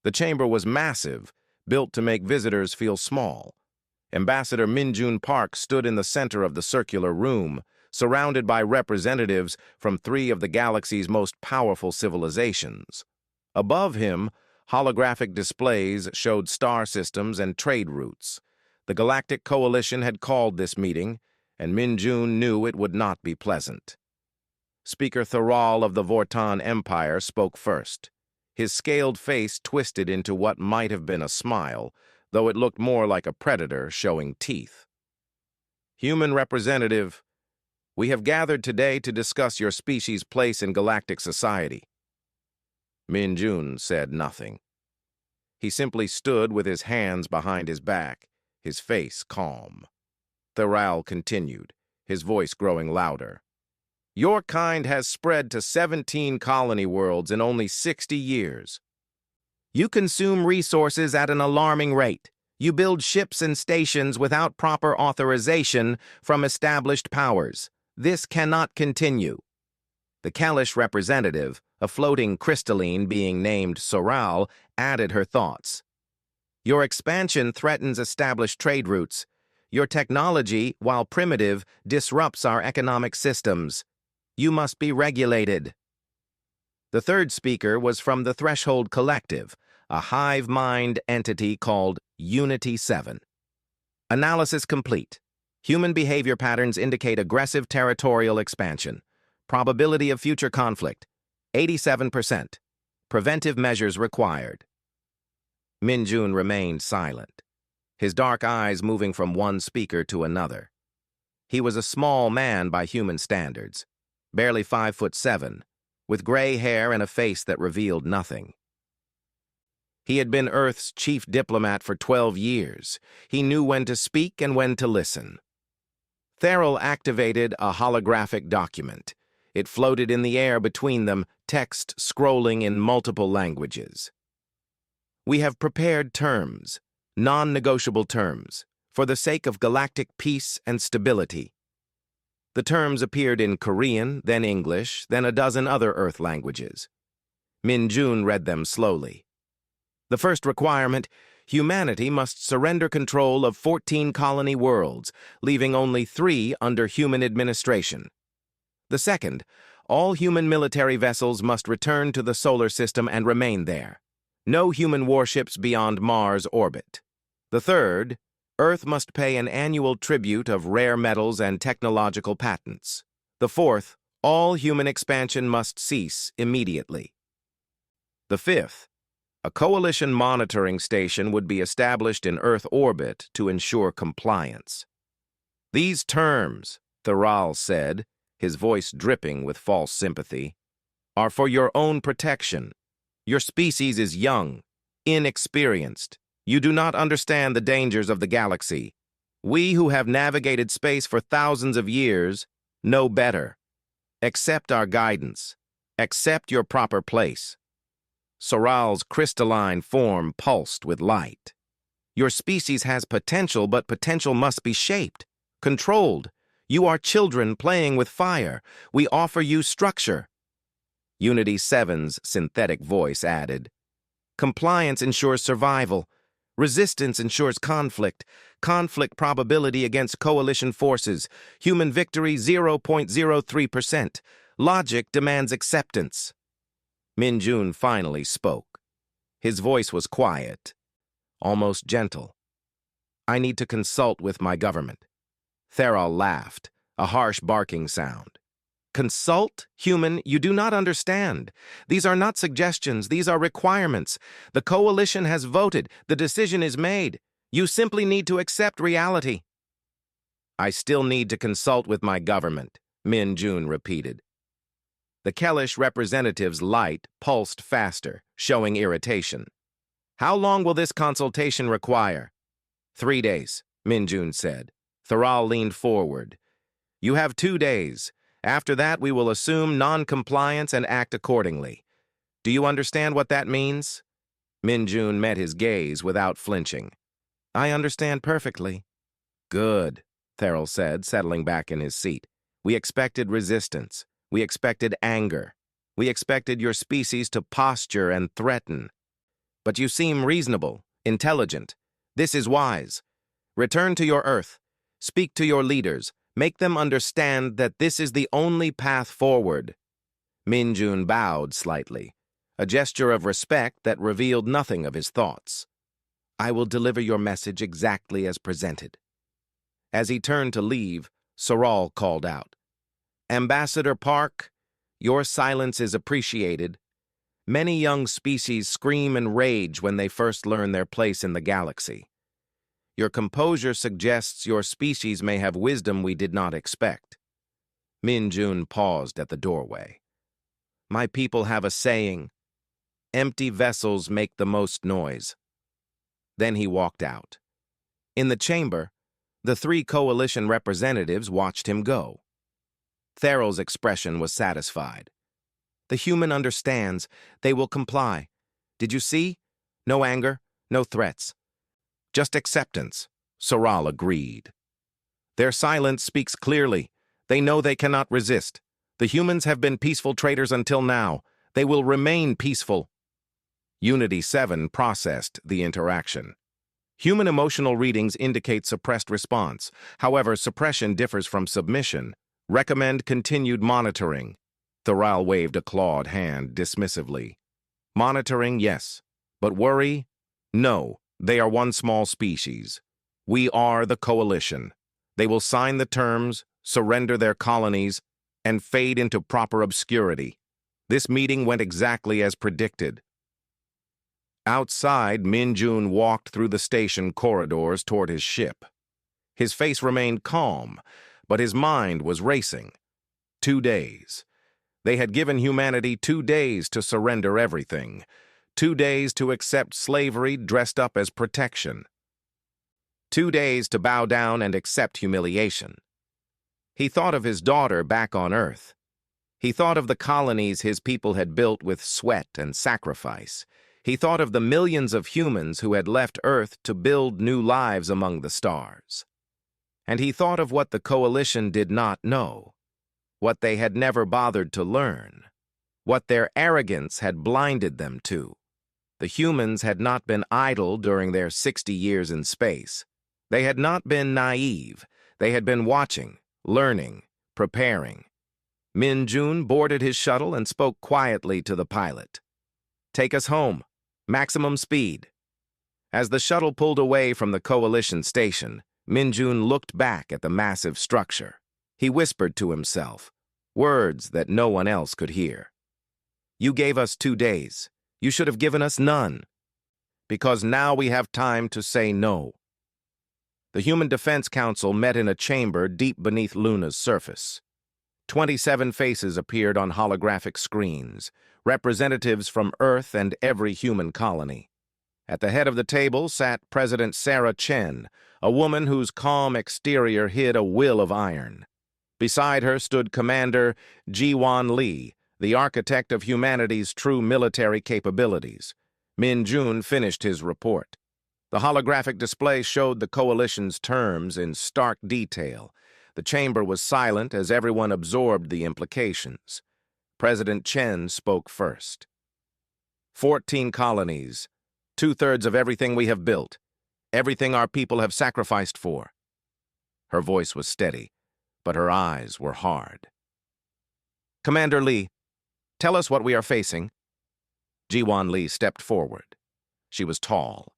The chamber was massive, built to make visitors feel small. Ambassador Minjun Park stood in the center of the circular room, surrounded by representatives from 3 of the galaxy's most powerful civilizations. Above him, holographic displays showed star systems and trade routes. The Galactic Coalition had called this meeting, and Minjun knew it would not be pleasant. Speaker Thoral of the Vortan Empire spoke first. His scaled face twisted into what might have been a smile, though it looked more like a predator showing teeth. Human representative, we have gathered today to discuss your species' place in galactic society. Minjun said nothing. He simply stood with his hands behind his back, his face calm. Thoral continued, his voice growing louder. Your kind has spread to 17 colony worlds in only 60 years. You consume resources at an alarming rate. You build ships and stations without proper authorization from established powers. This cannot continue. The Kalish representative, a floating crystalline being named Soral, added her thoughts. Your expansion threatens established trade routes. Your technology, while primitive, disrupts our economic systems. You must be regulated. The third speaker was from the Threshold Collective, a hive-mind entity called Unity 7. Analysis complete. Human behavior patterns indicate aggressive territorial expansion. Probability of future conflict, 87%. Preventive measures required. Minjun remained silent, his dark eyes moving from one speaker to another. He was a small man by human standards, barely 5'7", with gray hair and a face that revealed nothing. He had been Earth's chief diplomat for 12 years. He knew when to speak and when to listen. Thoral activated a holographic document. It floated in the air between them, text scrolling in multiple languages. We have prepared terms, non-negotiable terms, for the sake of galactic peace and stability. The terms appeared in Korean, then English, then a dozen other Earth languages. Minjun read them slowly. The first requirement, humanity must surrender control of 14 colony worlds, leaving only 3 under human administration. The second, all human military vessels must return to the solar system and remain there. No human warships beyond Mars' orbit. The third, Earth must pay an annual tribute of rare metals and technological patents. The fourth, all human expansion must cease immediately. The fifth, a coalition monitoring station would be established in Earth orbit to ensure compliance. These terms, Thoral said, his voice dripping with false sympathy, are for your own protection. Your species is young, inexperienced. You do not understand the dangers of the galaxy. We who have navigated space for thousands of years know better. Accept our guidance. Accept your proper place. Soral's crystalline form pulsed with light. Your species has potential, but potential must be shaped, controlled. You are children playing with fire. We offer you structure. Unity 7's synthetic voice added, compliance ensures survival. Resistance ensures conflict. Conflict probability against coalition forces. Human victory 0.03%. Logic demands acceptance. Minjun finally spoke. His voice was quiet, almost gentle. I need to consult with my government. Thoral laughed, a harsh barking sound. Consult, human, you do not understand. These are not suggestions, these are requirements. The coalition has voted, the decision is made. You simply need to accept reality. I still need to consult with my government, Minjun repeated. The Kalish representative's light pulsed faster, showing irritation. How long will this consultation require? 3 days, Minjun said. Thoral leaned forward. You have 2 days. After that, we will assume non-compliance and act accordingly. Do you understand what that means? Minjun met his gaze without flinching. I understand perfectly. Good, Thoral said, settling back in his seat. We expected resistance. We expected anger. We expected your species to posture and threaten. But you seem reasonable, intelligent. This is wise. Return to your Earth. Speak to your leaders. Make them understand that this is the only path forward. Min-jun bowed slightly, a gesture of respect that revealed nothing of his thoughts. I will deliver your message exactly as presented. As he turned to leave, Soral called out, Ambassador Park, your silence is appreciated. Many young species scream and rage when they first learn their place in the galaxy. Your composure suggests your species may have wisdom we did not expect. Min-jun paused at the doorway. My people have a saying, empty vessels make the most noise. Then he walked out. In the chamber, the 3 coalition representatives watched him go. Therrell's expression was satisfied. The human understands. They will comply. Did you see? No anger, no threats. Just acceptance, Soral agreed. Their silence speaks clearly. They know they cannot resist. The humans have been peaceful traders until now. They will remain peaceful. Unity 7 processed the interaction. Human emotional readings indicate suppressed response. However, suppression differs from submission. Recommend continued monitoring. Therrell waved a clawed hand dismissively. Monitoring, yes. But worry? No. They are one small species. We are the coalition. They will sign the terms, surrender their colonies, and fade into proper obscurity. This meeting went exactly as predicted. Outside, Min-jun walked through the station corridors toward his ship. His face remained calm, but his mind was racing. 2 days. They had given humanity 2 days to surrender everything. 2 days to accept slavery dressed up as protection. 2 days to bow down and accept humiliation. He thought of his daughter back on Earth. He thought of the colonies his people had built with sweat and sacrifice. He thought of the millions of humans who had left Earth to build new lives among the stars. And he thought of what the coalition did not know, what they had never bothered to learn, what their arrogance had blinded them to. The humans had not been idle during their 60 years in space. They had not been naive. They had been watching, learning, preparing. Min-jun boarded his shuttle and spoke quietly to the pilot. Take us home. Maximum speed. As the shuttle pulled away from the coalition station, Min-jun looked back at the massive structure. He whispered to himself, words that no one else could hear. You gave us 2 days. You should have given us none. Because now we have time to say no. The Human Defense Council met in a chamber deep beneath Luna's surface. 27 faces appeared on holographic screens, representatives from Earth and every human colony. At the head of the table sat President Sarah Chen, a woman whose calm exterior hid a will of iron. Beside her stood Commander Ji-won Lee, the architect of humanity's true military capabilities. Min-jun finished his report. The holographic display showed the coalition's terms in stark detail. The chamber was silent as everyone absorbed the implications. President Chen spoke first. 14 colonies, 2/3 of everything we have built, everything our people have sacrificed for. Her voice was steady, but her eyes were hard. Commander Lee, tell us what we are facing. Ji-won Lee stepped forward. She was tall,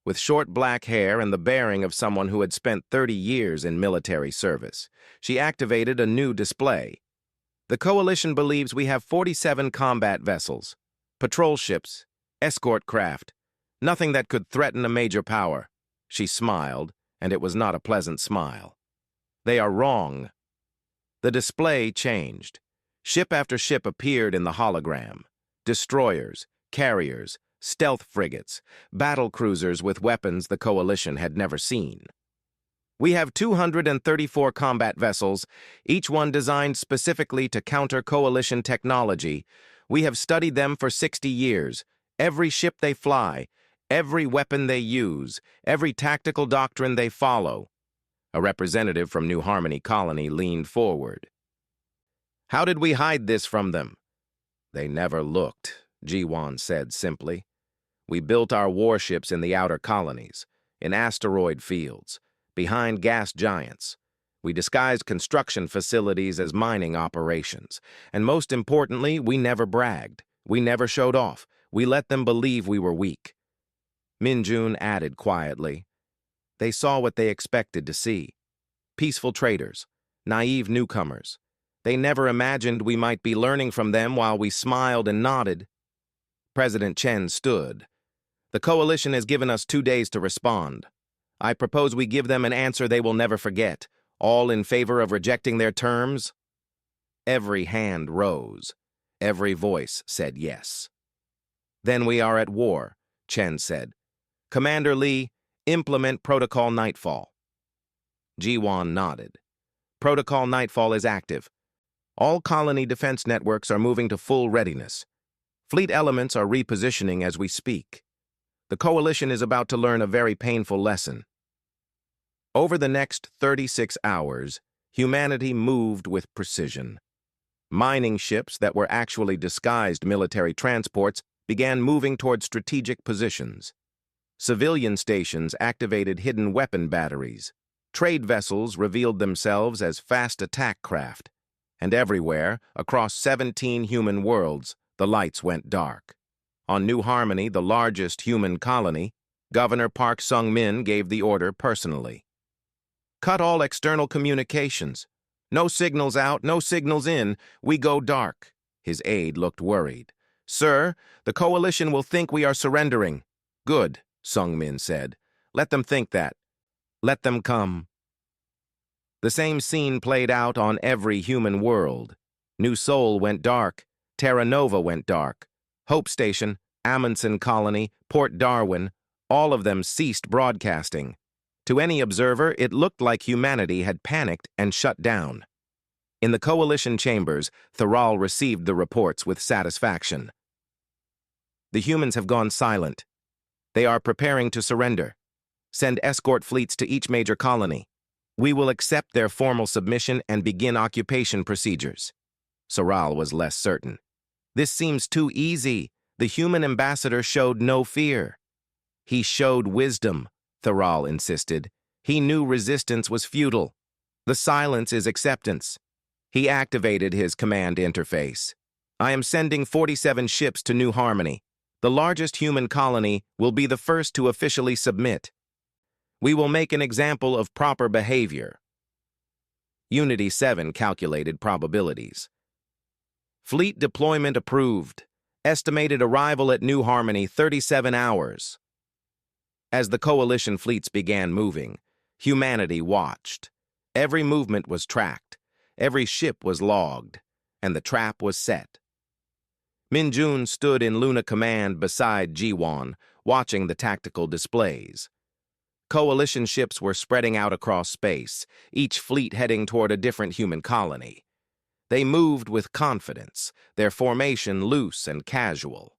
with short black hair and the bearing of someone who had spent 30 years in military service. She activated a new display. The coalition believes we have 47 combat vessels, patrol ships, escort craft, nothing that could threaten a major power. She smiled, and it was not a pleasant smile. They are wrong. The display changed. Ship after ship appeared in the hologram. Destroyers, carriers, stealth frigates, battle cruisers with weapons the coalition had never seen. We have 234 combat vessels, each one designed specifically to counter coalition technology. We have studied them for 60 years. Every ship they fly, every weapon they use, every tactical doctrine they follow. A representative from New Harmony Colony leaned forward. How did we hide this from them? They never looked, Ji-won said simply. We built our warships in the outer colonies, in asteroid fields, behind gas giants. We disguised construction facilities as mining operations. And most importantly, we never bragged. We never showed off. We let them believe we were weak. Min-jun added quietly. They saw what they expected to see. Peaceful traders, naive newcomers. They never imagined we might be learning from them while we smiled and nodded. President Chen stood. The coalition has given us 2 days to respond. I propose we give them an answer they will never forget. All in favor of rejecting their terms? Every hand rose. Every voice said yes. Then we are at war, Chen said. Commander Lee, implement Protocol Nightfall. Ji-won nodded. Protocol Nightfall is active. All colony defense networks are moving to full readiness. Fleet elements are repositioning as we speak. The coalition is about to learn a very painful lesson. Over the next 36 hours, humanity moved with precision. Mining ships that were actually disguised military transports began moving toward strategic positions. Civilian stations activated hidden weapon batteries. Trade vessels revealed themselves as fast attack craft. And everywhere, across 17 human worlds, the lights went dark. On New Harmony, the largest human colony, Governor Park Sung-min gave the order personally. Cut all external communications. No signals out, no signals in. We go dark. His aide looked worried. Sir, the coalition will think we are surrendering. Good, Sung-min said. Let them think that. Let them come. The same scene played out on every human world. New Seoul went dark. Terra Nova went dark. Hope Station, Amundsen Colony, Port Darwin, all of them ceased broadcasting. To any observer, it looked like humanity had panicked and shut down. In the coalition chambers, Tharal received the reports with satisfaction. The humans have gone silent. They are preparing to surrender. Send escort fleets to each major colony. We will accept their formal submission and begin occupation procedures. Tharal was less certain. This seems too easy. The human ambassador showed no fear. He showed wisdom, Tharal insisted. He knew resistance was futile. The silence is acceptance. He activated his command interface. I am sending 47 ships to New Harmony. The largest human colony will be the first to officially submit. We will make an example of proper behavior. Unity 7 calculated probabilities. Fleet deployment approved. Estimated arrival at New Harmony 37 hours. As the coalition fleets began moving, humanity watched. Every movement was tracked, every ship was logged, and the trap was set. Min-jun stood in Luna Command beside Ji-won, watching the tactical displays. Coalition ships were spreading out across space, each fleet heading toward a different human colony. They moved with confidence, their formation loose and casual.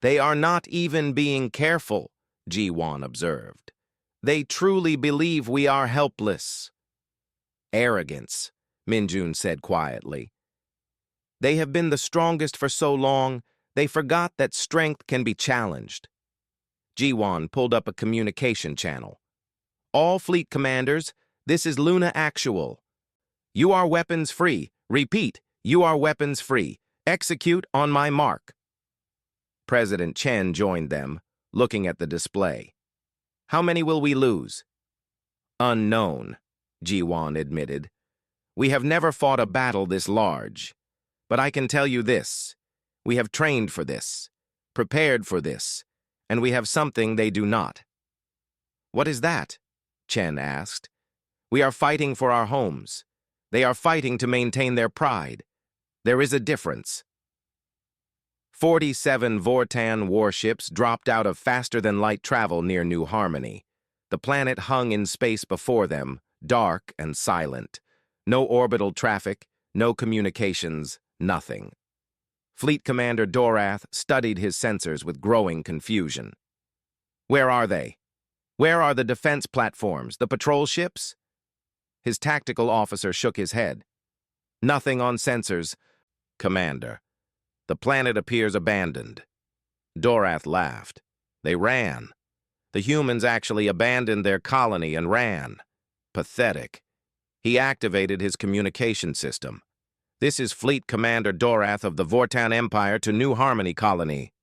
They are not even being careful, Ji-won observed. They truly believe we are helpless. Arrogance, Min-jun said quietly. They have been the strongest for so long, they forgot that strength can be challenged. Ji-won pulled up a communication channel. All fleet commanders, this is Luna Actual. You are weapons free. Repeat, you are weapons free. Execute on my mark. President Chen joined them, looking at the display. How many will we lose? Unknown, Ji-won admitted. We have never fought a battle this large. But I can tell you this. We have trained for this, prepared for this, and we have something they do not. What is that? Chen asked. We are fighting for our homes. They are fighting to maintain their pride. There is a difference. 47 Vortan warships dropped out of faster-than-light travel near New Harmony. The planet hung in space before them, dark and silent. No orbital traffic, no communications, nothing. Fleet Commander Dorath studied his sensors with growing confusion. Where are they? Where are the defense platforms, the patrol ships? His tactical officer shook his head. Nothing on sensors, Commander. The planet appears abandoned. Dorath laughed. They ran. The humans actually abandoned their colony and ran. Pathetic. He activated his communication system. This is Fleet Commander Dorath of the Vortan Empire to New Harmony Colony.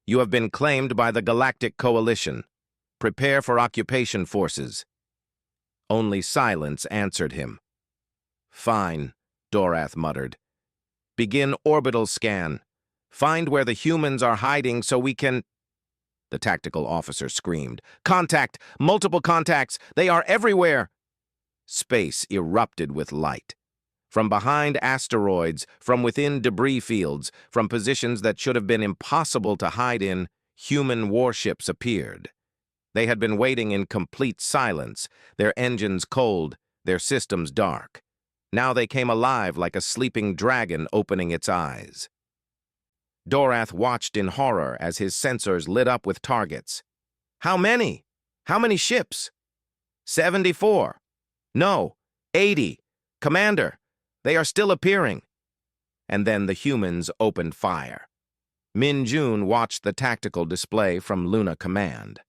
You have been claimed by the Galactic Coalition. Prepare for occupation forces. Only silence answered him. Fine, Dorath muttered. Begin orbital scan. Find where the humans are hiding so we can... The tactical officer screamed. Contact! Multiple contacts! They are everywhere! Space erupted with light. From behind asteroids, from within debris fields, from positions that should have been impossible to hide in, human warships appeared. They had been waiting in complete silence, their engines cold, their systems dark. Now they came alive like a sleeping dragon opening its eyes. Dorath watched in horror as his sensors lit up with targets. How many? How many ships? 74. No, 80. Commander, they are still appearing. And then the humans opened fire. Min Jun watched the tactical display from Luna Command.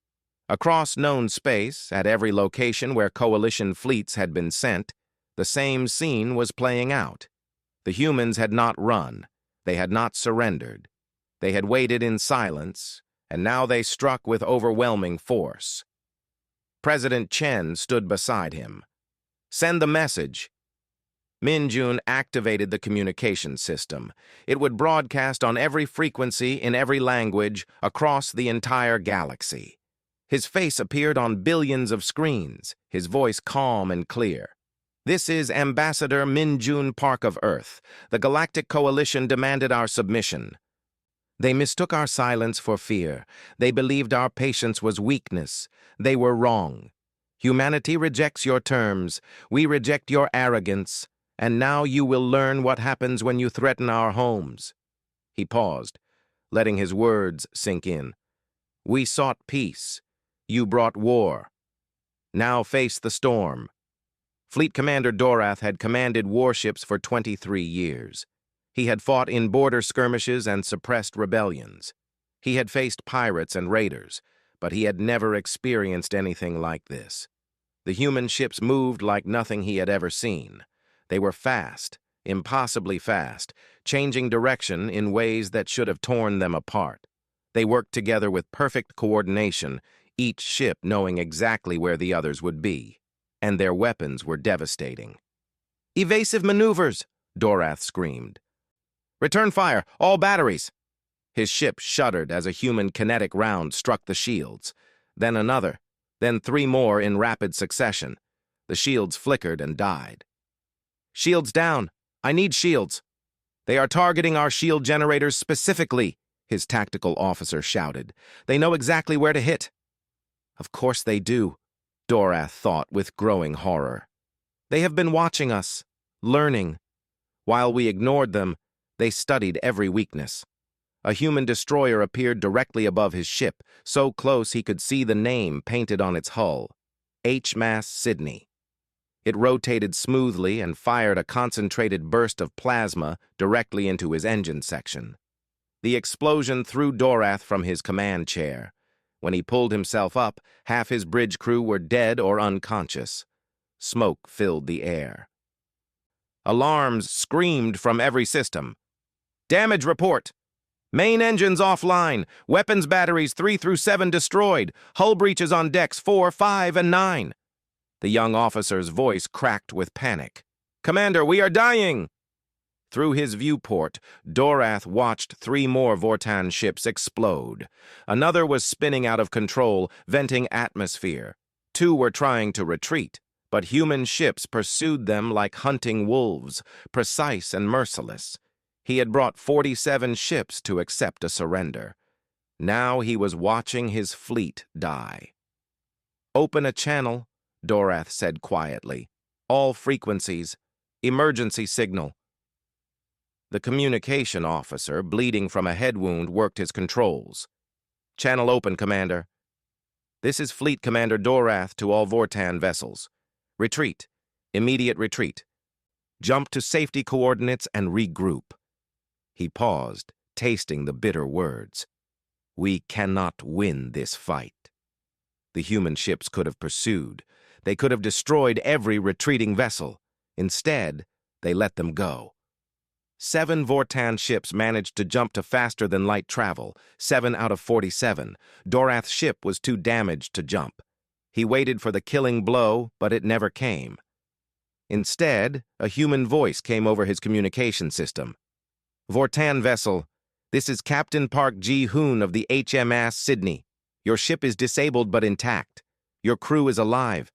Across known space, at every location where Coalition fleets had been sent, the same scene was playing out. The humans had not run. They had not surrendered. They had waited in silence, and now they struck with overwhelming force. President Chen stood beside him. Send the message. Min Jun activated the communication system. It would broadcast on every frequency in every language across the entire galaxy. His face appeared on billions of screens, his voice calm and clear. This is Ambassador Min Jun Park of Earth. The Galactic Coalition demanded our submission. They mistook our silence for fear. They believed our patience was weakness. They were wrong. Humanity rejects your terms. We reject your arrogance. And now you will learn what happens when you threaten our homes. He paused, letting his words sink in. We sought peace. You brought war. Now face the storm. Fleet Commander Dorath had commanded warships for 23 years. He had fought in border skirmishes and suppressed rebellions. He had faced pirates and raiders, but he had never experienced anything like this. The human ships moved like nothing he had ever seen. They were fast, impossibly fast, changing direction in ways that should have torn them apart. They worked together with perfect coordination, each ship knowing exactly where the others would be. And their weapons were devastating. Evasive maneuvers, Dorath screamed. Return fire, all batteries. His ship shuddered as a human kinetic round struck the shields. Then another, then 3 more in rapid succession. The shields flickered and died. Shields down. I need shields. They are targeting our shield generators specifically, his tactical officer shouted. They know exactly where to hit. Of course they do, Dorath thought with growing horror. They have been watching us, learning. While we ignored them, they studied every weakness. A human destroyer appeared directly above his ship, so close he could see the name painted on its hull, HMAS Sydney. It rotated smoothly and fired a concentrated burst of plasma directly into his engine section. The explosion threw Dorath from his command chair. When he pulled himself up, half his bridge crew were dead or unconscious. Smoke filled the air. Alarms screamed from every system. Damage report. Main engines offline. Weapons batteries 3 through 7 destroyed. Hull breaches on decks 4, 5, and 9. The young officer's voice cracked with panic. Commander, we are dying! Through his viewport, Dorath watched 3 more Vortan ships explode. Another was spinning out of control, venting atmosphere. 2 were trying to retreat, but human ships pursued them like hunting wolves, precise and merciless. He had brought 47 ships to accept a surrender. Now he was watching his fleet die. Open a channel, Dorath said quietly. All frequencies. Emergency signal. The communication officer, bleeding from a head wound, worked his controls. Channel open, Commander. This is Fleet Commander Dorath to all Vortan vessels. Retreat. Immediate retreat. Jump to safety coordinates and regroup. He paused, tasting the bitter words. We cannot win this fight. The human ships could have pursued. They could have destroyed every retreating vessel. Instead, they let them go. 7 Vortan ships managed to jump to faster-than-light travel, 7 out of 47. Dorath's ship was too damaged to jump. He waited for the killing blow, but it never came. Instead, a human voice came over his communication system. "Vortan vessel, this is Captain Park Ji-hoon of the HMS Sydney. Your ship is disabled but intact. Your crew is alive.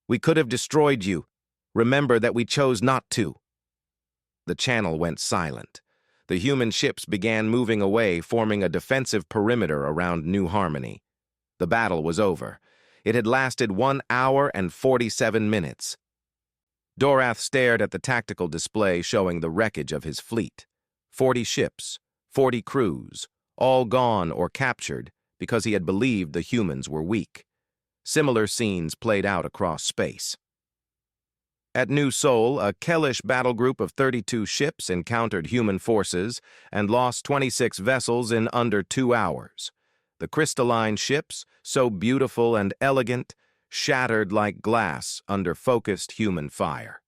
We could have destroyed you. Remember that we chose not to." The channel went silent. The human ships began moving away, forming a defensive perimeter around New Harmony. The battle was over. It had lasted 1 hour and 47 minutes. Dorath stared at the tactical display showing the wreckage of his fleet. 40 ships, 40 crews, all gone or captured because he had believed the humans were weak. Similar scenes played out across space. At New Seoul, a Kellish battle group of 32 ships encountered human forces and lost 26 vessels in under 2 hours. The crystalline ships, so beautiful and elegant, shattered like glass under focused human fire.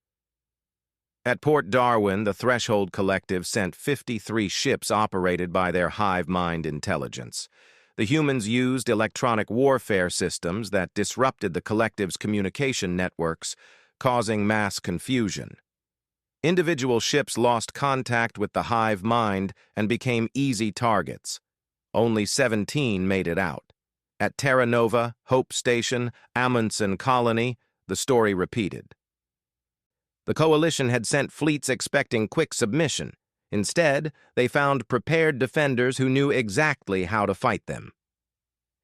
At Port Darwin, the Threshold Collective sent 53 ships operated by their hive mind intelligence. The humans used electronic warfare systems that disrupted the Collective's communication networks, causing mass confusion. Individual ships lost contact with the hive mind and became easy targets. Only 17 made it out. At Terra Nova, Hope Station, Amundsen Colony, the story repeated. The Coalition had sent fleets expecting quick submission. Instead, they found prepared defenders who knew exactly how to fight them.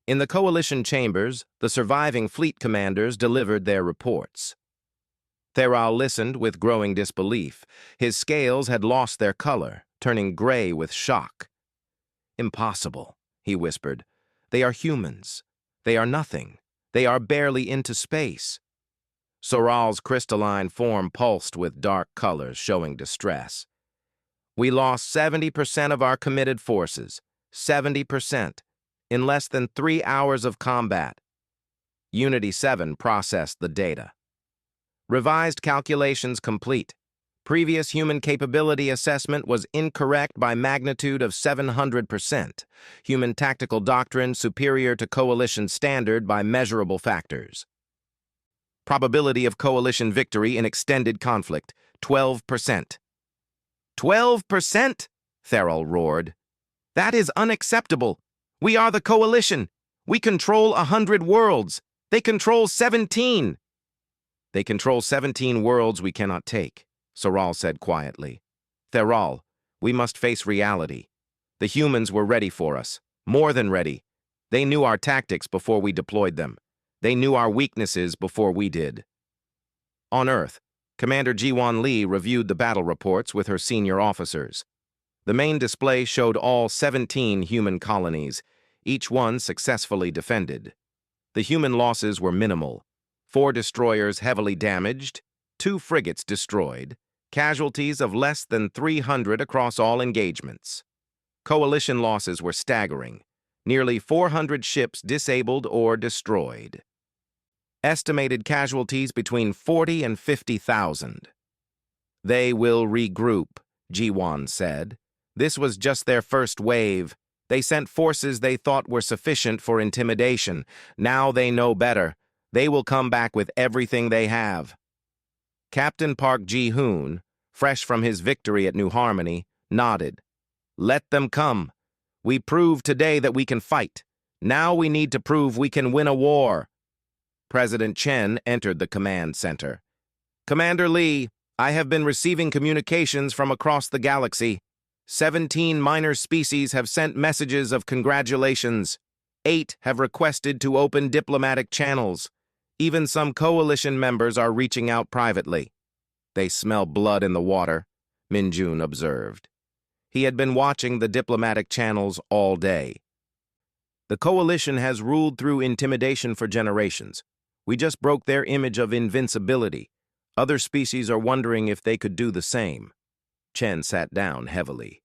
In the Coalition chambers, the surviving fleet commanders delivered their reports. Theral listened with growing disbelief. His scales had lost their color, turning gray with shock. "Impossible," he whispered. "They are humans. They are nothing. They are barely into space." Soral's crystalline form pulsed with dark colors, showing distress. "We lost 70% of our committed forces. 70%. In less than 3 hours of combat." Unity 7 processed the data. Revised calculations complete. Previous human capability assessment was incorrect by magnitude of 700%. Human tactical doctrine superior to Coalition standard by measurable factors. Probability of Coalition victory in extended conflict, 12%. 12%? Theral roared. "That is unacceptable. We are the Coalition. We control 100 worlds. They control 17. "They control 17 worlds we cannot take," Soral said quietly. "Theral, we must face reality. The humans were ready for us, more than ready. They knew our tactics before we deployed them. They knew our weaknesses before we did." On Earth, Commander Ji-won Lee reviewed the battle reports with her senior officers. The main display showed all 17 human colonies, each one successfully defended. The human losses were minimal. 4 destroyers heavily damaged, 2 frigates destroyed, casualties of less than 300 across all engagements. Coalition losses were staggering, nearly 400 ships disabled or destroyed. Estimated casualties between 40 and 50,000. "They will regroup," Ji-won said. "This was just their first wave. They sent forces they thought were sufficient for intimidation. Now they know better. They will come back with everything they have." Captain Park Ji-hoon, fresh from his victory at New Harmony, nodded. "Let them come. We proved today that we can fight. Now we need to prove we can win a war." President Chen entered the command center. "Commander Lee, I have been receiving communications from across the galaxy. 17 minor species have sent messages of congratulations. 8 have requested to open diplomatic channels. Even some Coalition members are reaching out privately. They smell blood in the water," Min-jun observed. He had been watching the diplomatic channels all day. "The Coalition has ruled through intimidation for generations. We just broke their image of invincibility. Other species are wondering if they could do the same." Chen sat down heavily.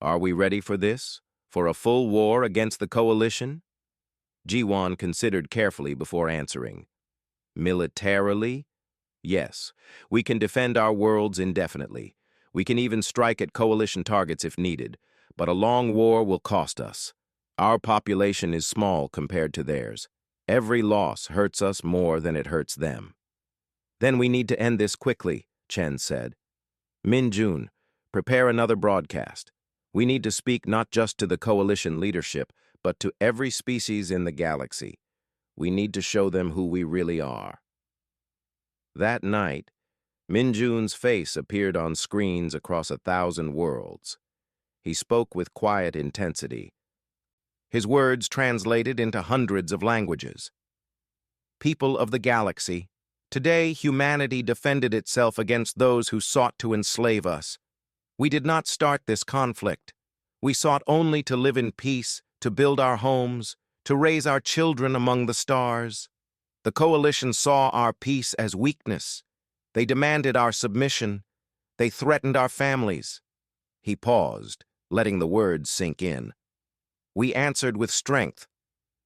"Are we ready for this, For a full war against the coalition? Jiwan considered carefully before answering. Militarily? Yes, we can defend our worlds indefinitely. We can even strike at coalition targets if needed, but a long war will cost us. Our population is small compared to theirs. Every loss hurts us more than it hurts them. Then we need to end this quickly, Chen said. Min-jun, prepare another broadcast. We need to speak not just to the coalition leadership, but to every species in the galaxy. We need to show them who we really are. That night, Min-jun's face appeared on screens across 1,000 worlds. He spoke with quiet intensity. His words translated into hundreds of languages. People of the galaxy, today humanity defended itself against those who sought to enslave us. We did not start this conflict. We sought only to live in peace, to build our homes, to raise our children among the stars. The coalition saw our peace as weakness. They demanded our submission. They threatened our families. He paused, letting the words sink in. We answered with strength,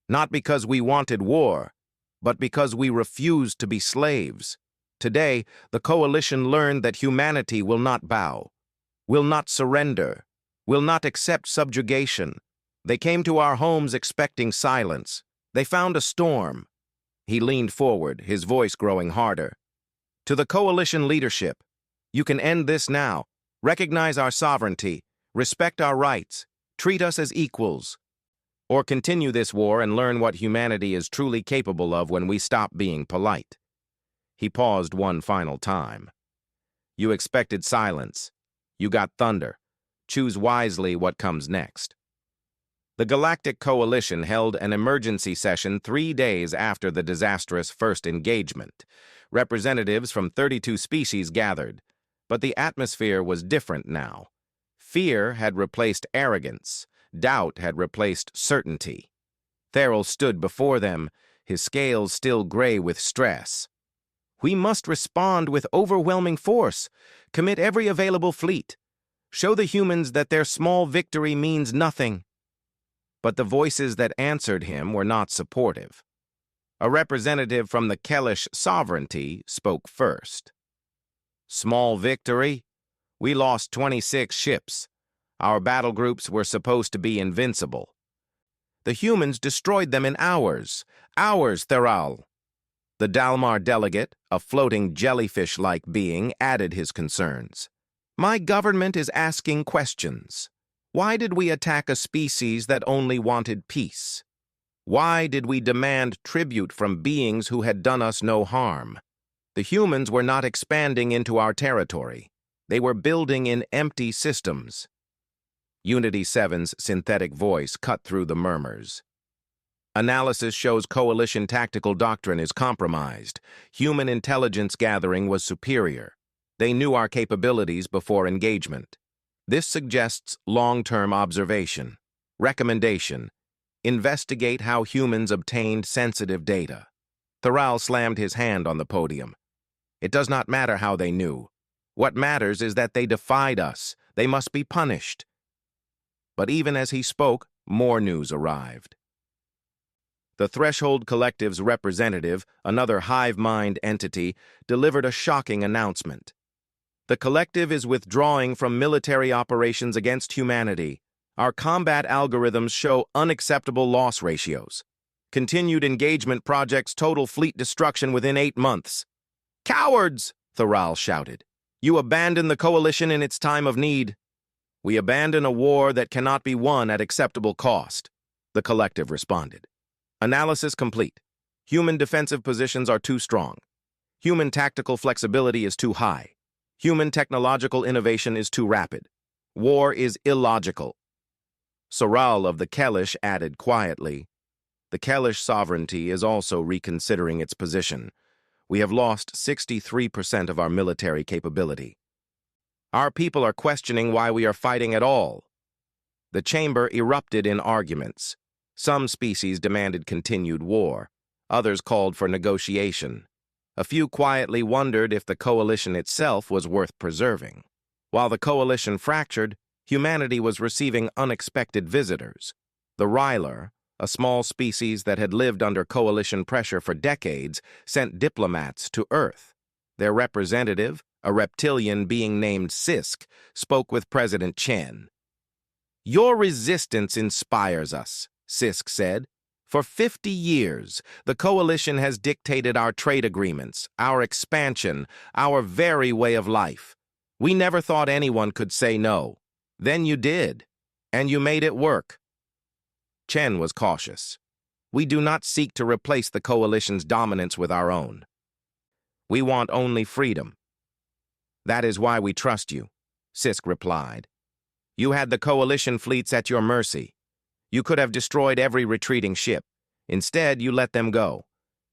not because we wanted war, but because we refused to be slaves. Today, the coalition learned that humanity will not bow, will not surrender, will not accept subjugation. They came to our homes expecting silence. They found a storm. He leaned forward, his voice growing harder. To the coalition leadership, you can end this now. Recognize our sovereignty, respect our rights, treat us as equals. Or continue this war and learn what humanity is truly capable of when we stop being polite. He paused one final time. You expected silence. You got thunder. Choose wisely what comes next. The Galactic Coalition held an emergency session 3 days after the disastrous first engagement. Representatives from 32 species gathered, but the atmosphere was different now. Fear had replaced arrogance. Doubt had replaced certainty. Theral stood before them, his scales still gray with stress. We must respond with overwhelming force. Commit every available fleet. Show the humans that their small victory means nothing. But the voices that answered him were not supportive. A representative from the Kellish sovereignty spoke first. Small victory? We lost 26 ships. Our battle groups were supposed to be invincible. The humans destroyed them in hours. Hours, Theral. The Dalmar delegate, a floating jellyfish-like being, added his concerns. My government is asking questions. Why did we attack a species that only wanted peace? Why did we demand tribute from beings who had done us no harm? The humans were not expanding into our territory. They were building in empty systems. Unity 7's synthetic voice cut through the murmurs. Analysis shows coalition tactical doctrine is compromised. Human intelligence gathering was superior. They knew our capabilities before engagement. This suggests long-term observation. Recommendation: investigate how humans obtained sensitive data. Theral slammed his hand on the podium. It does not matter how they knew. What matters is that they defied us. They must be punished. But even as he spoke, more news arrived. The Threshold Collective's representative, another hive-mind entity, delivered a shocking announcement. The collective is withdrawing from military operations against humanity. Our combat algorithms show unacceptable loss ratios. Continued engagement projects total fleet destruction within 8 months. Cowards! Theral shouted. You abandon the coalition in its time of need. We abandon a war that cannot be won at acceptable cost, the collective responded. Analysis complete. Human defensive positions are too strong. Human tactical flexibility is too high. Human technological innovation is too rapid. War is illogical. Soral of the Kellish added quietly, the Kellish sovereignty is also reconsidering its position. We have lost 63% of our military capability. Our people are questioning why we are fighting at all. The chamber erupted in arguments. Some species demanded continued war. Others called for negotiation. A few quietly wondered if the coalition itself was worth preserving. While the coalition fractured, humanity was receiving unexpected visitors. The Ryler, a small species that had lived under coalition pressure for decades, sent diplomats to Earth. Their representative, a reptilian being named Sisk, spoke with President Chen. "Your resistance inspires us," Sisk said. "For 50 years, the coalition has dictated our trade agreements, our expansion, our very way of life. We never thought anyone could say no. Then you did, and you made it work." Chen was cautious. "We do not seek to replace the coalition's dominance with our own. We want only freedom." "That is why we trust you," Sisk replied. "You had the coalition fleets at your mercy. You could have destroyed every retreating ship. Instead, you let them go.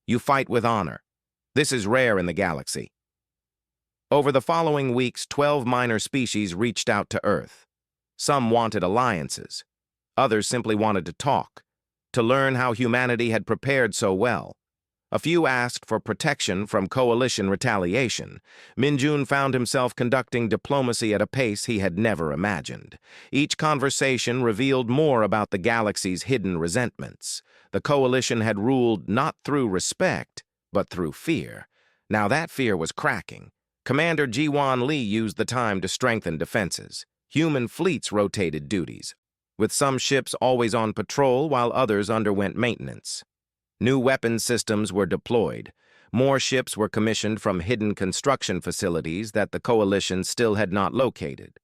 You fight with honor. This is rare in the galaxy." Over the following weeks, 12 minor species reached out to Earth. Some wanted alliances. Others simply wanted to talk, to learn how humanity had prepared so well. A few asked for protection from coalition retaliation. Minjun found himself conducting diplomacy at a pace he had never imagined. Each conversation revealed more about the galaxy's hidden resentments. The coalition had ruled not through respect, but through fear. Now that fear was cracking. Commander Jiwan Li used the time to strengthen defenses. Human fleets rotated duties, with some ships always on patrol while others underwent maintenance. New weapons systems were deployed. More ships were commissioned from hidden construction facilities that the coalition still had not located.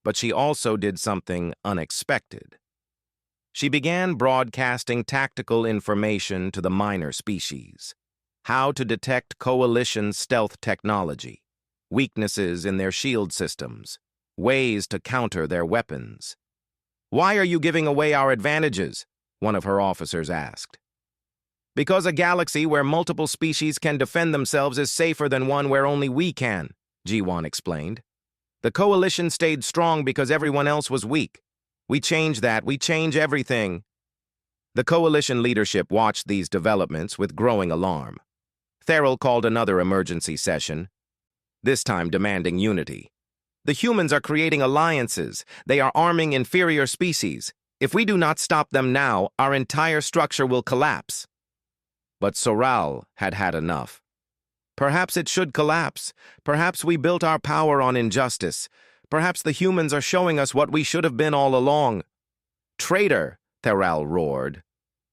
But she also did something unexpected. She began broadcasting tactical information to the minor species. How to detect coalition stealth technology, weaknesses in their shield systems, ways to counter their weapons. "Why are you giving away our advantages?" one of her officers asked. "Because a galaxy where multiple species can defend themselves is safer than one where only we can," Jiwan explained. "The coalition stayed strong because everyone else was weak. We change that, we change everything." The coalition leadership watched these developments with growing alarm. Therrell called another emergency session, this time demanding unity. "The humans are creating alliances. They are arming inferior species. If we do not stop them now, our entire structure will collapse." But Soral had had enough. "Perhaps it should collapse. Perhaps we built our power on injustice. Perhaps the humans are showing us what we should have been all along." "Traitor!" Therrell roared.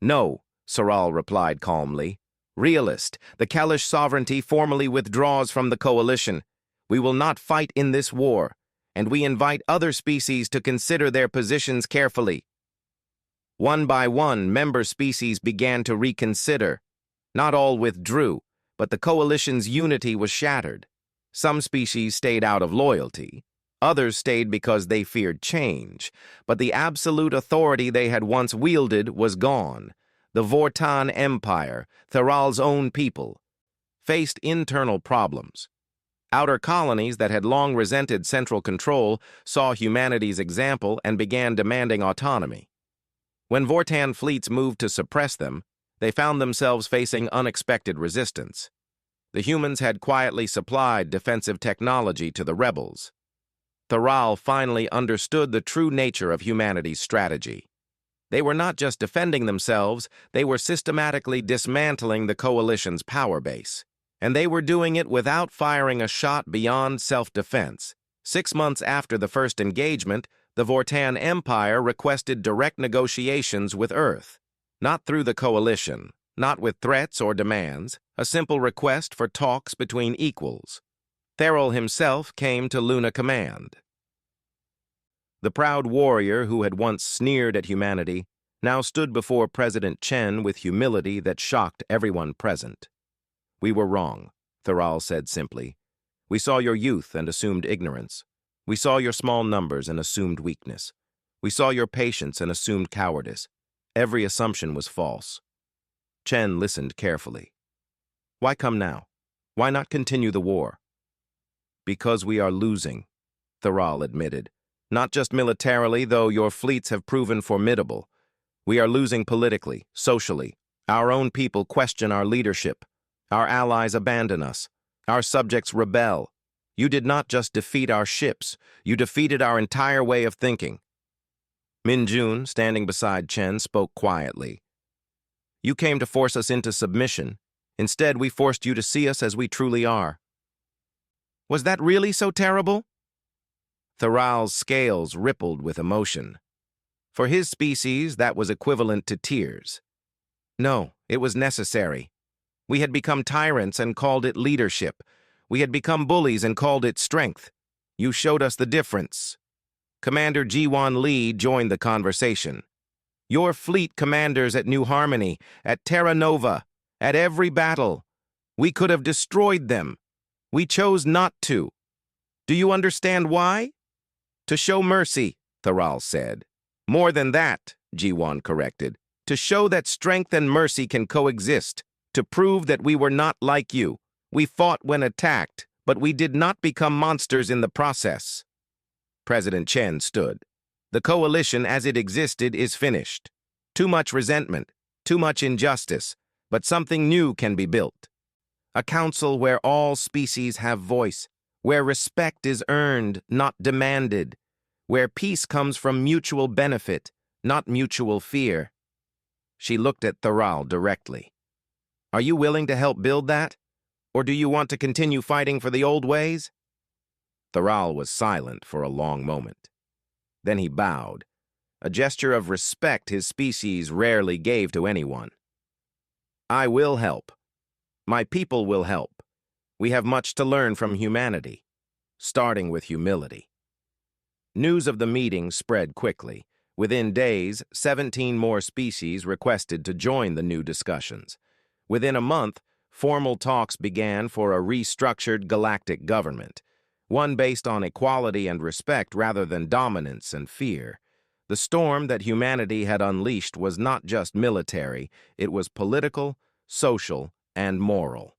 "No," Soral replied calmly. "Realist, the Kalish sovereignty formally withdraws from the coalition. We will not fight in this war, and we invite other species to consider their positions carefully." One by one, member species began to reconsider. Not all withdrew, but the coalition's unity was shattered. Some species stayed out of loyalty. Others stayed because they feared change. But the absolute authority they had once wielded was gone. The Vortan Empire, Theral's own people, faced internal problems. Outer colonies that had long resented central control saw humanity's example and began demanding autonomy. When Vortan fleets moved to suppress them, they found themselves facing unexpected resistance. The humans had quietly supplied defensive technology to the rebels. Theral finally understood the true nature of humanity's strategy. They were not just defending themselves, they were systematically dismantling the coalition's power base. And they were doing it without firing a shot beyond self-defense. 6 months after the first engagement, the Vortan Empire requested direct negotiations with Earth. Not through the coalition, not with threats or demands, a simple request for talks between equals. Therrell himself came to Luna Command. The proud warrior who had once sneered at humanity now stood before President Chen with humility that shocked everyone present. "We were wrong," Therral said simply. "We saw your youth and assumed ignorance. We saw your small numbers and assumed weakness. We saw your patience and assumed cowardice. Every assumption was false." Chen listened carefully. "Why come now? Why not continue the war?" "Because we are losing," Therral admitted. "Not just militarily, though your fleets have proven formidable. We are losing politically, socially. Our own people question our leadership. Our allies abandon us. Our subjects rebel. You did not just defeat our ships, you defeated our entire way of thinking. Min Jun, standing beside Chen, spoke quietly. You came to force us into submission. Instead, we forced you to see us as we truly are. Was that really so terrible? Thoral's scales rippled with emotion. For his species, that was equivalent to tears. No, it was necessary. We had become tyrants and called it leadership. We had become bullies and called it strength. You showed us the difference. Commander Jiwan Lee joined the conversation. Your fleet commanders at New Harmony, at Terra Nova, at every battle. We could have destroyed them. We chose not to. Do you understand why? To show mercy, Thoral said. More than that, Jiwan corrected. To show that strength and mercy can coexist. To prove that we were not like you. We fought when attacked, but we did not become monsters in the process. President Chen stood. The coalition as it existed is finished. Too much resentment, too much injustice, but something new can be built. A council where all species have voice, where respect is earned, not demanded, where peace comes from mutual benefit, not mutual fear. She looked at Thoral directly. Are you willing to help build that? Or do you want to continue fighting for the old ways? Thoral was silent for a long moment. Then he bowed, a gesture of respect his species rarely gave to anyone. I will help. My people will help. We have much to learn from humanity, starting with humility. News of the meeting spread quickly. Within days, 17 more species requested to join the new discussions. Within a month, formal talks began for a restructured galactic government, one based on equality and respect rather than dominance and fear. The storm that humanity had unleashed was not just military, it was political, social, and moral.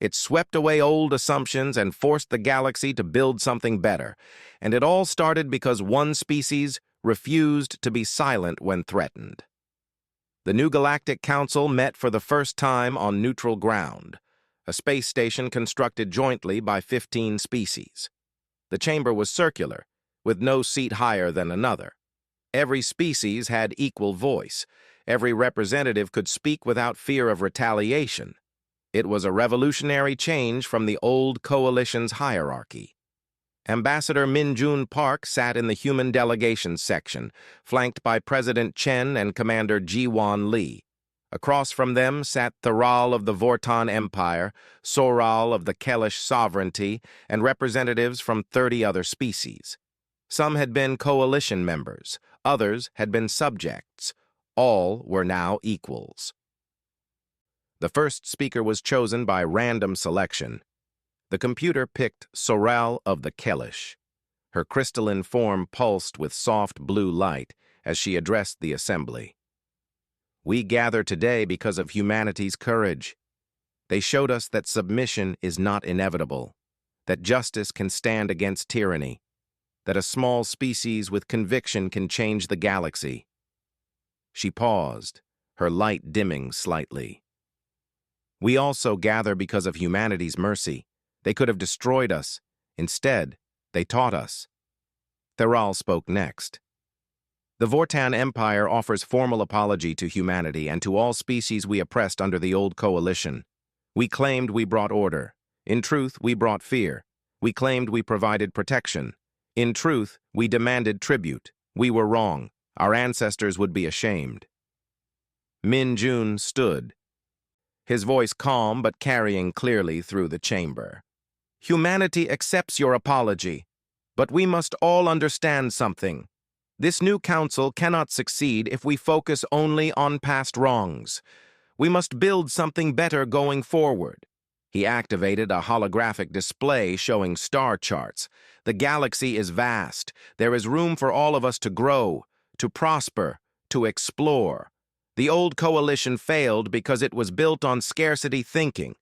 It swept away old assumptions and forced the galaxy to build something better, and it all started because one species refused to be silent when threatened. The new Galactic Council met for the first time on neutral ground, a space station constructed jointly by 15 species. The chamber was circular, with no seat higher than another. Every species had equal voice. Every representative could speak without fear of retaliation. It was a revolutionary change from the old coalition's hierarchy. Ambassador Min Jun Park sat in the human delegations section, flanked by President Chen and Commander Jiwan Lee. Across from them sat Thoral of the Vorton Empire, Soral of the Kellish Sovereignty, and representatives from 30 other species. Some had been coalition members, others had been subjects. All were now equals. The first speaker was chosen by random selection. The computer picked Soral of the Kellish. Her crystalline form pulsed with soft blue light as she addressed the assembly. We gather today because of humanity's courage. They showed us that submission is not inevitable, that justice can stand against tyranny, that a small species with conviction can change the galaxy. She paused, her light dimming slightly. We also gather because of humanity's mercy. They could have destroyed us. Instead, they taught us. Thoral spoke next. The Vortan Empire offers formal apology to humanity and to all species we oppressed under the old coalition. We claimed we brought order. In truth, we brought fear. We claimed we provided protection. In truth, we demanded tribute. We were wrong. Our ancestors would be ashamed. Min Jun stood, his voice calm but carrying clearly through the chamber. Humanity accepts your apology, but we must all understand something. This new council cannot succeed if we focus only on past wrongs. We must build something better going forward. He activated a holographic display showing star charts. The galaxy is vast. There is room for all of us to grow, to prosper, to explore. The old coalition failed because it was built on scarcity thinking.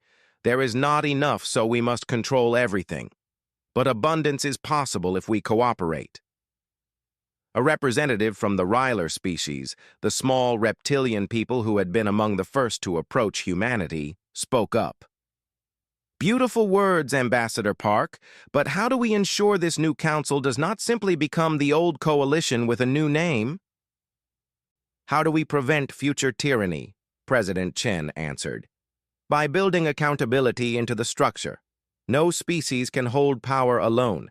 There is not enough, so we must control everything. But abundance is possible if we cooperate. A representative from the Ryler species, the small reptilian people who had been among the first to approach humanity, spoke up. Beautiful words, Ambassador Park, but how do we ensure this new council does not simply become the old coalition with a new name? How do we prevent future tyranny? President Chen answered. By building accountability into the structure. No species can hold power alone.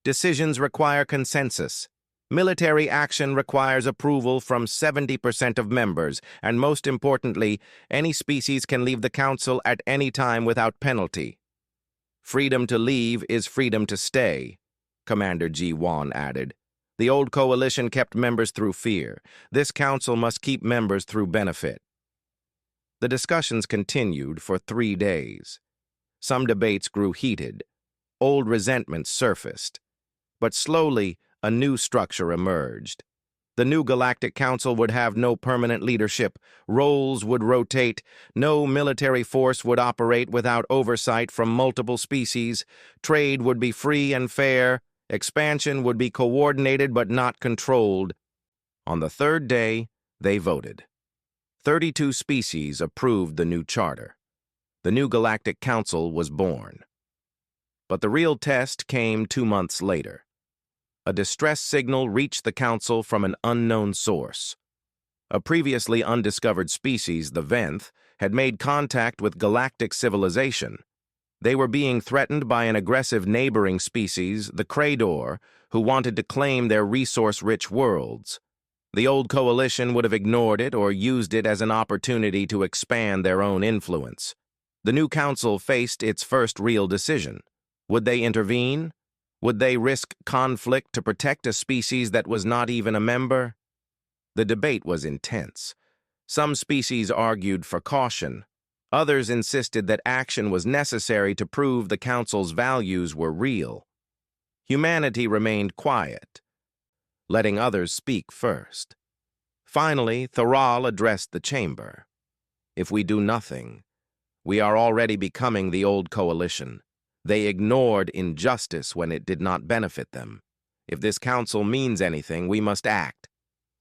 Decisions require consensus. Military action requires approval from 70% of members, and most importantly, any species can leave the council at any time without penalty. Freedom to leave is freedom to stay, Commander Ji Wan added. The old coalition kept members through fear. This council must keep members through benefit. The discussions continued for 3 days. Some debates grew heated. Old resentments surfaced. But slowly, a new structure emerged. The new Galactic Council would have no permanent leadership, roles would rotate, no military force would operate without oversight from multiple species, trade would be free and fair, expansion would be coordinated but not controlled. On the 3rd day, they voted. 32 species approved the new charter. The new Galactic Council was born. But the real test came 2 months later. A distress signal reached the Council from an unknown source. A previously undiscovered species, the Venth, had made contact with galactic civilization. They were being threatened by an aggressive neighboring species, the Crador, who wanted to claim their resource-rich worlds. The old coalition would have ignored it or used it as an opportunity to expand their own influence. The new council faced its first real decision. Would they intervene? Would they risk conflict to protect a species that was not even a member? The debate was intense. Some species argued for caution. Others insisted that action was necessary to prove the council's values were real. Humanity remained quiet, letting others speak first. Finally, Thoral addressed the chamber. If we do nothing, we are already becoming the old coalition. They ignored injustice when it did not benefit them. If this council means anything, we must act.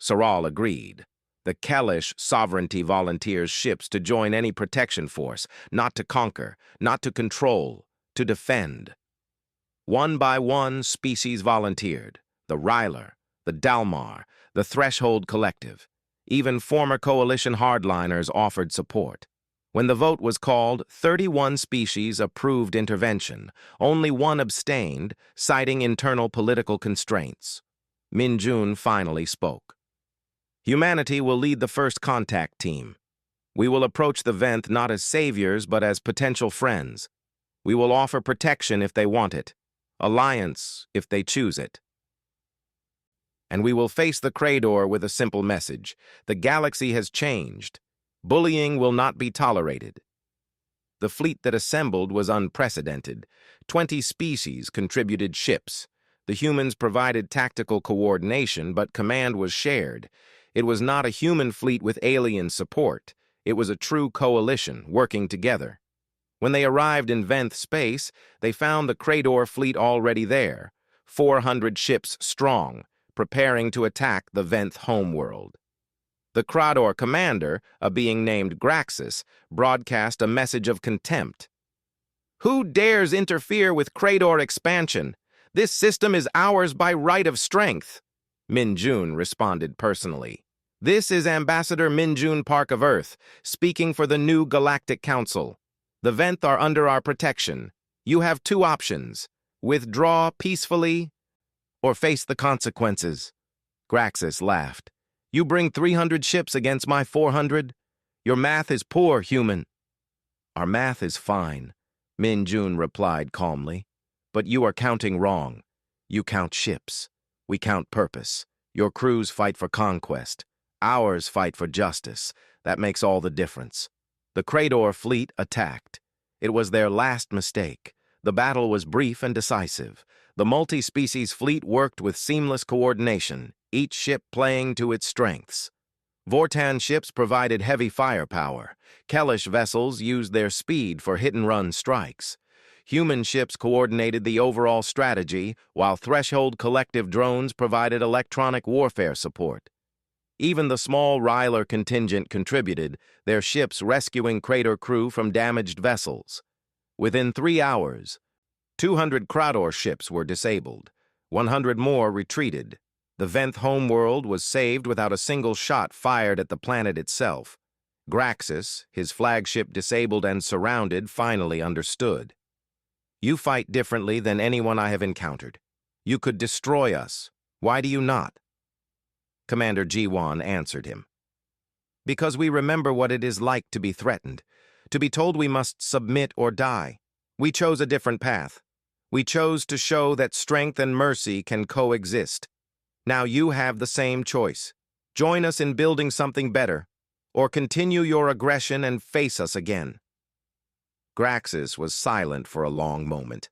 Thoral agreed. The Kellish sovereignty volunteers ships to join any protection force, not to conquer, not to control, to defend. One by one, species volunteered. The Ryler, the Dalmar, the Threshold Collective. Even former coalition hardliners offered support. When the vote was called, 31 species approved intervention. Only one abstained, citing internal political constraints. Min-Jun finally spoke. Humanity will lead the first contact team. We will approach the Venth not as saviors, but as potential friends. We will offer protection if they want it, alliance if they choose it. And we will face the Crador with a simple message. The galaxy has changed. Bullying will not be tolerated. The fleet that assembled was unprecedented. 20 species contributed ships. The humans provided tactical coordination, but command was shared. It was not a human fleet with alien support. It was a true coalition working together. When they arrived in Venth space, they found the Crador fleet already there, 400 ships strong, preparing to attack the Venth homeworld. The Crador commander, a being named Graxus, broadcast a message of contempt. Who dares interfere with Crador expansion? This system is ours by right of strength. Min-Jun responded personally. This is Ambassador Min-Jun Park of Earth, speaking for the new Galactic Council. The Venth are under our protection. You have 2 options. Withdraw peacefully or face the consequences. Graxus laughed. You bring 300 ships against my 400? Your math is poor, human. Our math is fine, Min-Jun replied calmly. But you are counting wrong. You count ships. We count purpose. Your crews fight for conquest. Ours fight for justice. That makes all the difference. The Crador fleet attacked. It was their last mistake. The battle was brief and decisive. The multi-species fleet worked with seamless coordination, each ship playing to its strengths. Vortan ships provided heavy firepower. Kellish vessels used their speed for hit-and-run strikes. Human ships coordinated the overall strategy, while Threshold Collective drones provided electronic warfare support. Even the small Ryler contingent contributed, their ships rescuing Crador crew from damaged vessels. Within 3 hours, 200 Krator ships were disabled. 100 more retreated. The Venth homeworld was saved without a single shot fired at the planet itself. Graxus, his flagship disabled and surrounded, finally understood. You fight differently than anyone I have encountered. You could destroy us. Why do you not? Commander G1 answered him. Because we remember what it is like to be threatened, to be told we must submit or die. We chose a different path. We chose to show that strength and mercy can coexist. Now you have the same choice. Join us in building something better, or continue your aggression and face us again. Graxus was silent for a long moment.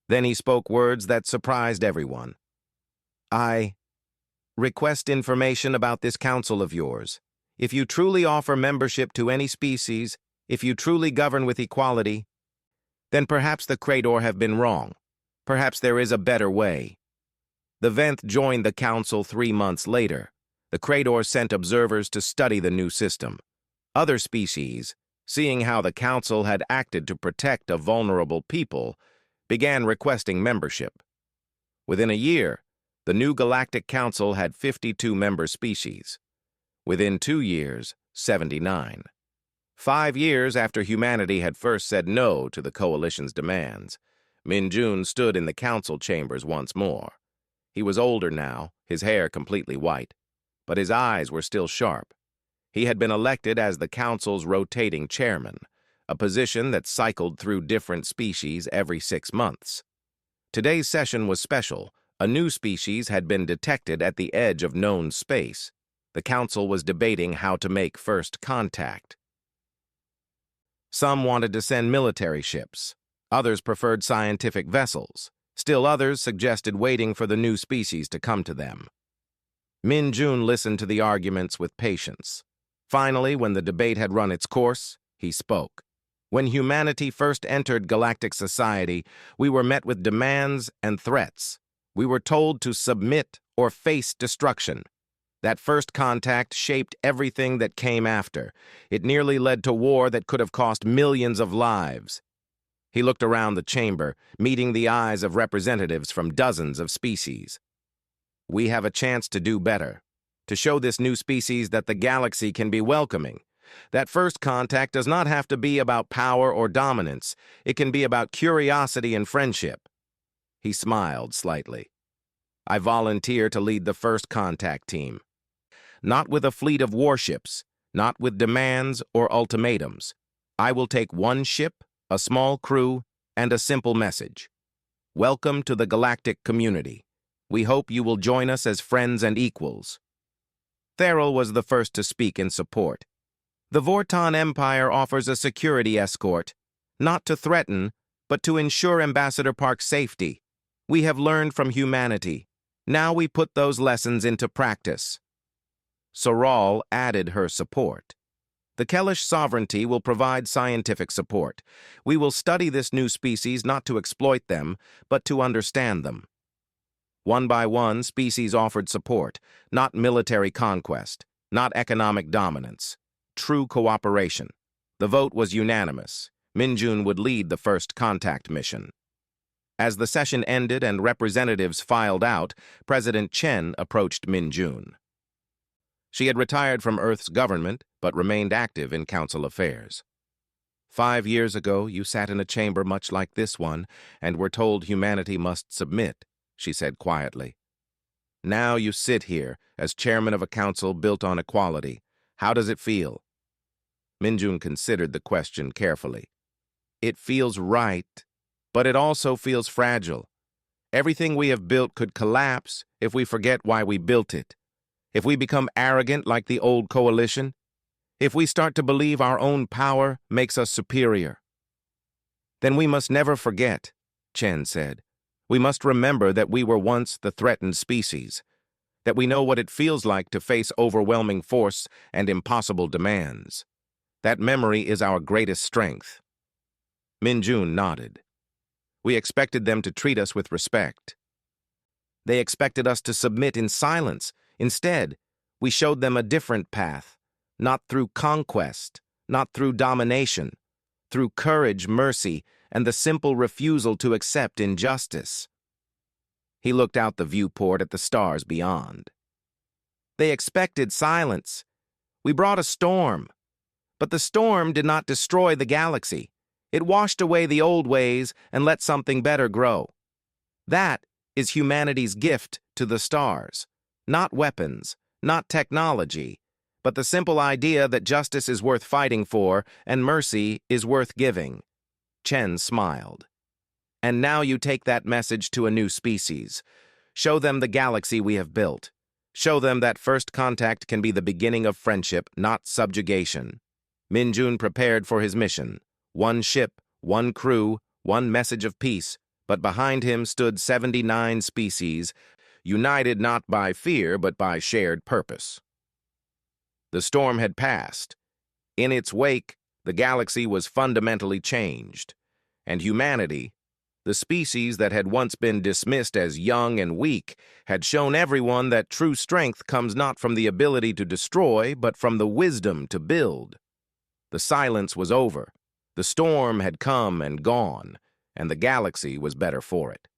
Then he spoke words that surprised everyone. I request information about this council of yours. If you truly offer membership to any species, if you truly govern with equality, then perhaps the Krator have been wrong. Perhaps there is a better way. The Venth joined the council 3 months later. The Krator sent observers to study the new system. Other species, seeing how the council had acted to protect a vulnerable people, began requesting membership. Within a year, the new Galactic Council had 52 member species. Within 2 years, 79. 5 years after humanity had first said no to the Coalition's demands, Min-Jun stood in the council chambers once more. He was older now, his hair completely white, but his eyes were still sharp. He had been elected as the council's rotating chairman, a position that cycled through different species every 6 months. Today's session was special. A new species had been detected at the edge of known space. The council was debating how to make first contact. Some wanted to send military ships. Others preferred scientific vessels. Still others suggested waiting for the new species to come to them. Min-Jun listened to the arguments with patience. Finally, when the debate had run its course, he spoke. When humanity first entered galactic society, we were met with demands and threats. We were told to submit or face destruction. That first contact shaped everything that came after. It nearly led to war that could have cost millions of lives. He looked around the chamber, meeting the eyes of representatives from dozens of species. We have a chance to do better, to show this new species that the galaxy can be welcoming. That first contact does not have to be about power or dominance. It can be about curiosity and friendship. He smiled slightly. I volunteer to lead the first contact team. Not with a fleet of warships, not with demands or ultimatums. I will take one ship, a small crew, and a simple message. Welcome to the galactic community. We hope you will join us as friends and equals. Therrell was the first to speak in support. The Vorton Empire offers a security escort, not to threaten, but to ensure Ambassador Park's safety. We have learned from humanity. Now we put those lessons into practice. Soral added her support. The Kellish sovereignty will provide scientific support. We will study this new species not to exploit them, but to understand them. One by one, species offered support, not military conquest, not economic dominance. True cooperation. The vote was unanimous. Min-Jun would lead the first contact mission. As the session ended and representatives filed out, President Chen approached Min-Jun. She had retired from Earth's government, but remained active in council affairs. 5 years ago, you sat in a chamber much like this one and were told humanity must submit, she said quietly. Now you sit here as chairman of a council built on equality. How does it feel? Min-Jun considered the question carefully. It feels right, but it also feels fragile. Everything we have built could collapse if we forget why we built it. If we become arrogant like the old coalition, if we start to believe our own power makes us superior. Then we must never forget, Chen said. We must remember that we were once the threatened species, that we know what it feels like to face overwhelming force and impossible demands. That memory is our greatest strength. Min-Jun nodded. We expected them to treat us with respect. They expected us to submit in silence. Instead, we showed them a different path, not through conquest, not through domination, through courage, mercy, and the simple refusal to accept injustice. He looked out the viewport at the stars beyond. They expected silence. We brought a storm. But the storm did not destroy the galaxy. It washed away the old ways and let something better grow. That is humanity's gift to the stars. Not weapons, not technology, but the simple idea that justice is worth fighting for and mercy is worth giving. Chen smiled. And now you take that message to a new species. Show them the galaxy we have built. Show them that first contact can be the beginning of friendship, not subjugation. Minjun prepared for his mission. One ship, one crew, one message of peace, but behind him stood 79 species, united not by fear but by shared purpose. The storm had passed. In its wake, the galaxy was fundamentally changed, and humanity, the species that had once been dismissed as young and weak, had shown everyone that true strength comes not from the ability to destroy, but from the wisdom to build. The silence was over. The storm had come and gone, and the galaxy was better for it.